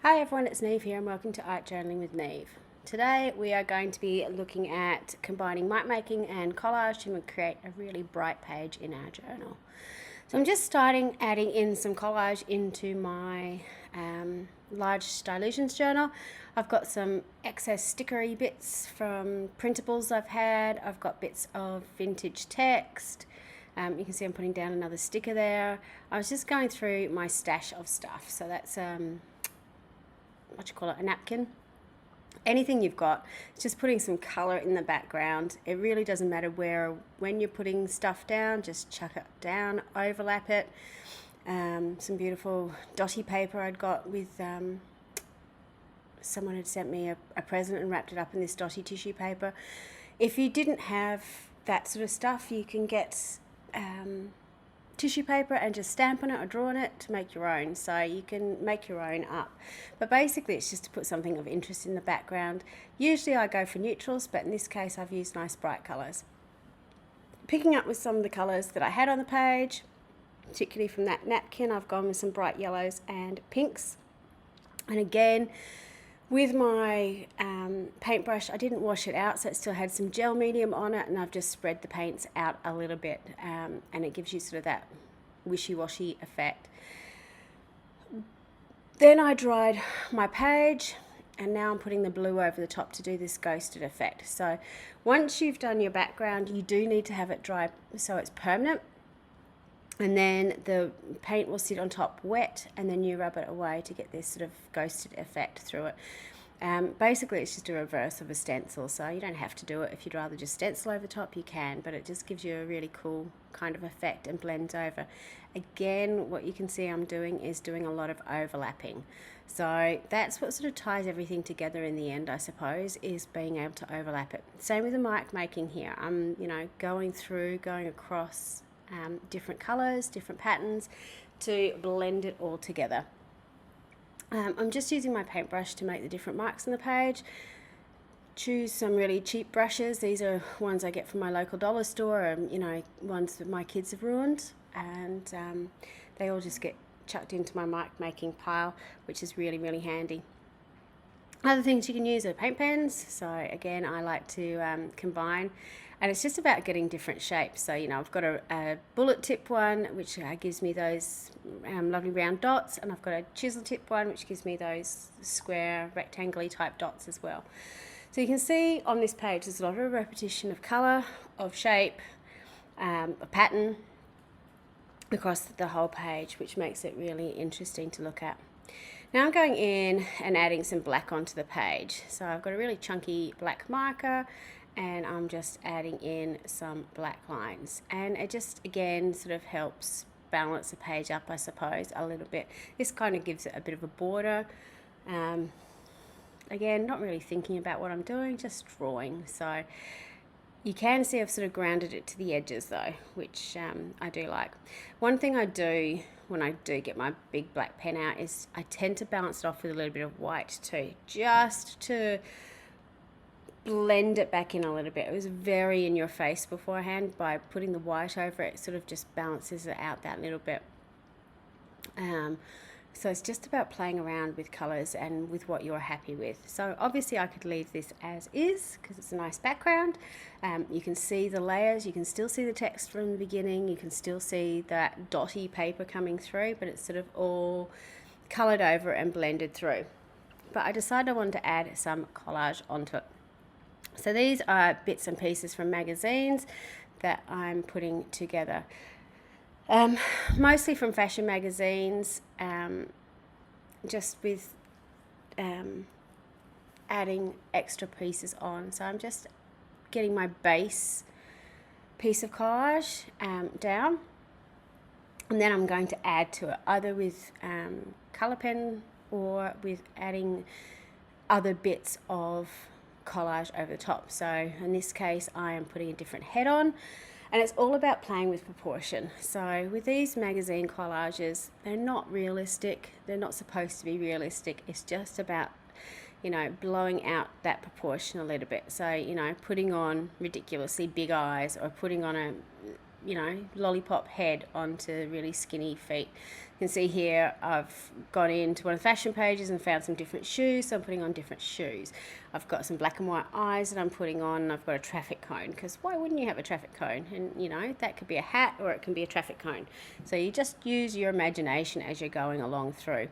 Hi everyone, it's Niamh here and welcome to Art Journaling with Niamh. Today we are going to be looking at combining mark making and collage to create a really bright page in our journal. So I'm just starting adding in some collage into my large Stylusions journal. I've got some excess stickery bits from printables I've had. I've got bits of vintage text. You can see I'm putting down another sticker there. I was just going through my stash of stuff. So that's a napkin, anything you've got. It's just putting some color in the background. It really doesn't matter when you're putting stuff down, just chuck it down, overlap it. Some beautiful dotty paper I'd got with someone had sent me a present and wrapped it up in this dotty tissue paper. If you didn't have that sort of stuff, you can get tissue paper and just stamp on it or draw on it to make your own. So you can make your own up. But basically it's just to put something of interest in the background. Usually I go for neutrals, but in this case I've used nice bright colours. Picking up with some of the colours that I had on the page, particularly from that napkin, I've gone with some bright yellows and pinks. And again, with my paintbrush, I didn't wash it out, so it still had some gel medium on it, and I've just spread the paints out a little bit, and it gives you sort of that wishy-washy effect. Then I dried my page, and now I'm putting the blue over the top to do this ghosted effect. So once you've done your background, you do need to have it dry so it's permanent. And then the paint will sit on top wet, and then you rub it away to get this sort of ghosted effect through it. Basically, it's just a reverse of a stencil, so you don't have to do it. If you'd rather just stencil over the top, you can, but it just gives you a really cool kind of effect and blends over. Again, what you can see I'm doing is doing a lot of overlapping. So that's what sort of ties everything together in the end, I suppose, is being able to overlap it. Same with the mark making here. I'm, going across different colours, different patterns to blend it all together. I'm just using my paintbrush to make the different marks on the page. Choose some really cheap brushes. These are ones I get from my local dollar store, or, ones that my kids have ruined, and they all just get chucked into my mark making pile, which is really, really handy. Other things you can use are paint pens. So again, I like to combine, and it's just about getting different shapes. So I've got a bullet tip one, which gives me those lovely round dots, and I've got a chisel tip one, which gives me those square rectangular type dots as well. So you can see on this page there's a lot of repetition of colour, of shape, a pattern across the whole page, which makes it really interesting to look at. Now I'm going in and adding some black onto the page. So I've got a really chunky black marker, and I'm just adding in some black lines. And it just, again, sort of helps balance the page up, I suppose, a little bit. This kind of gives it a bit of a border. Again, not really thinking about what I'm doing, just drawing. So you can see I've sort of grounded it to the edges though, which I do like. One thing I do when I do get my big black pen out is I tend to balance it off with a little bit of white too, just to blend it back in a little bit. It was very in your face beforehand. By putting the white over it, sort of just balances it out that little bit. So it's just about playing around with colours and with what you're happy with. So obviously I could leave this as is because it's a nice background. You can see the layers, you can still see the text from the beginning, you can still see that dotty paper coming through, but it's sort of all coloured over and blended through. But I decided I wanted to add some collage onto it. So these are bits and pieces from magazines that I'm putting together. Mostly from fashion magazines, just with adding extra pieces on. So I'm just getting my base piece of collage down, and then I'm going to add to it either with colour pen or with adding other bits of collage over the top. So in this case I am putting a different head on, and it's all about playing with proportion. So with these magazine collages, they're not realistic, they're not supposed to be realistic. It's just about blowing out that proportion a little bit. So putting on ridiculously big eyes, or putting on you know, lollipop head onto really skinny feet. You can see here I've gone into one of the fashion pages and found some different shoes, so I'm putting on different shoes. I've got some black and white eyes that I'm putting on. I've got a traffic cone, because why wouldn't you have a traffic cone? And you know, that could be a hat or it can be a traffic cone. So you just use your imagination as you're going along through.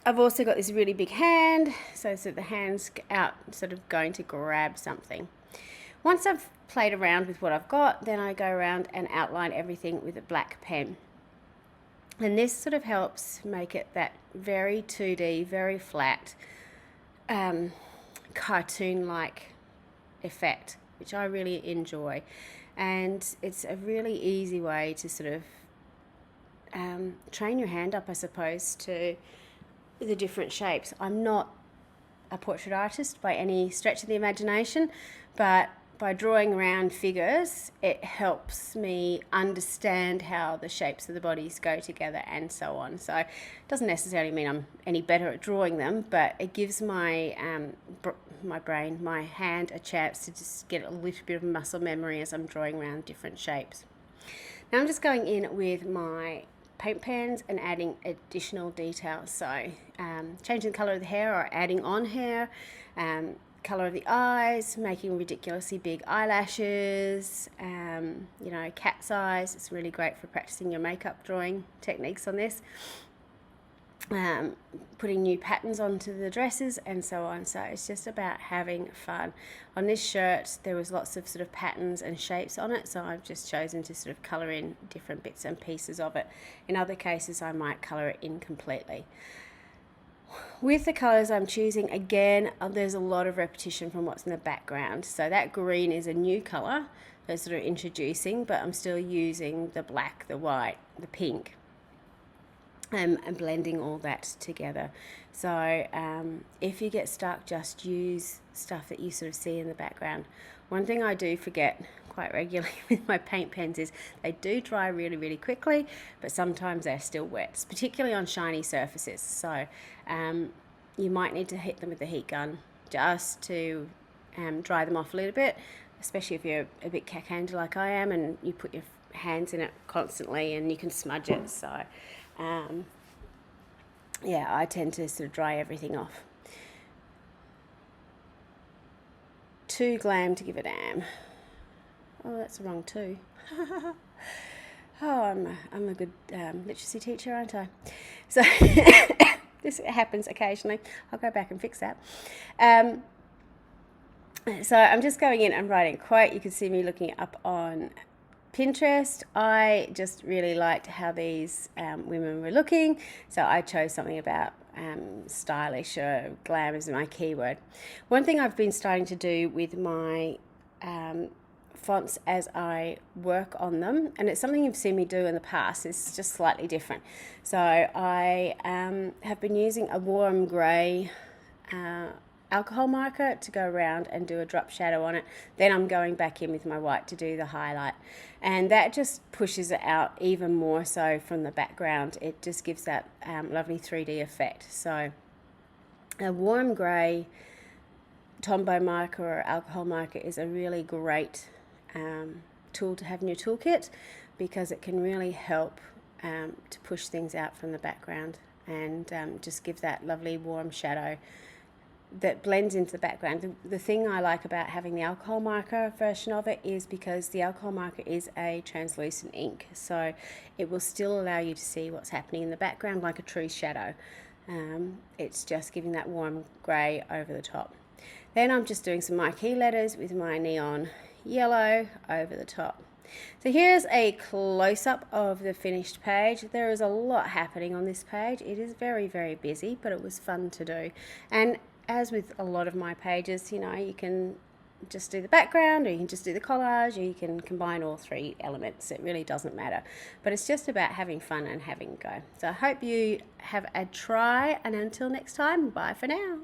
I've also got this really big hand, so the hand's out sort of going to grab something. Once I've played around with what I've got, then I go around and outline everything with a black pen. And this sort of helps make it that very 2D, very flat, cartoon-like effect, which I really enjoy. And it's a really easy way to sort of train your hand up, I suppose, to the different shapes. I'm not a portrait artist by any stretch of the imagination, but by drawing around figures, it helps me understand how the shapes of the bodies go together and so on. So it doesn't necessarily mean I'm any better at drawing them, but it gives my brain, my hand, a chance to just get a little bit of muscle memory as I'm drawing around different shapes. Now I'm just going in with my paint pens and adding additional details. So changing the colour of the hair or adding on hair, colour of the eyes, making ridiculously big eyelashes, you know, cat's eyes. It's really great for practicing your makeup drawing techniques on this. Putting new patterns onto the dresses and so on. So it's just about having fun. On this shirt there was lots of sort of patterns and shapes on it, so I've just chosen to sort of colour in different bits and pieces of it. In other cases I might colour it in completely. With the colours I'm choosing, again, there's a lot of repetition from what's in the background. So that green is a new colour that's sort of introducing, but I'm still using the black, the white, the pink, and blending all that together. So if you get stuck, just use stuff that you sort of see in the background. One thing I do forget quite regularly with my paint pens is they do dry really, really quickly, but sometimes they're still wet, particularly on shiny surfaces. So you might need to hit them with the heat gun just to dry them off a little bit, especially if you're a bit cack-handed like I am and you put your hands in it constantly and you can smudge it. So yeah, I tend to sort of dry everything off. Too glam to give a damn. Oh, that's the wrong two. Oh, I'm a good literacy teacher, aren't I? So this happens occasionally. I'll go back and fix that. So I'm just going in and writing a quote. You can see me looking it up on Pinterest. I just really liked how these women were looking, so I chose something about stylish or glam is my keyword. One thing I've been starting to do with my fonts as I work on them, and it's something you've seen me do in the past, it's just slightly different. So I have been using a warm grey alcohol marker to go around and do a drop shadow on it. Then I'm going back in with my white to do the highlight, and that just pushes it out even more so from the background. It just gives that lovely 3D effect. So a warm grey Tombow marker or alcohol marker is a really great tool to have in your toolkit, because it can really help to push things out from the background and just give that lovely warm shadow that blends into the background. The thing I like about having the alcohol marker version of it is because the alcohol marker is a translucent ink, so it will still allow you to see what's happening in the background like a true shadow. It's just giving that warm grey over the top. Then I'm just doing some marquee letters with my neon yellow over the top. So here's a close-up of the finished page. There is a lot happening on this page. It is very, very busy, but it was fun to do. And as with a lot of my pages, you know, you can just do the background, or you can just do the collage, or you can combine all three elements. It really doesn't matter. But it's just about having fun and having a go. So I hope you have a try, and until next time, bye for now.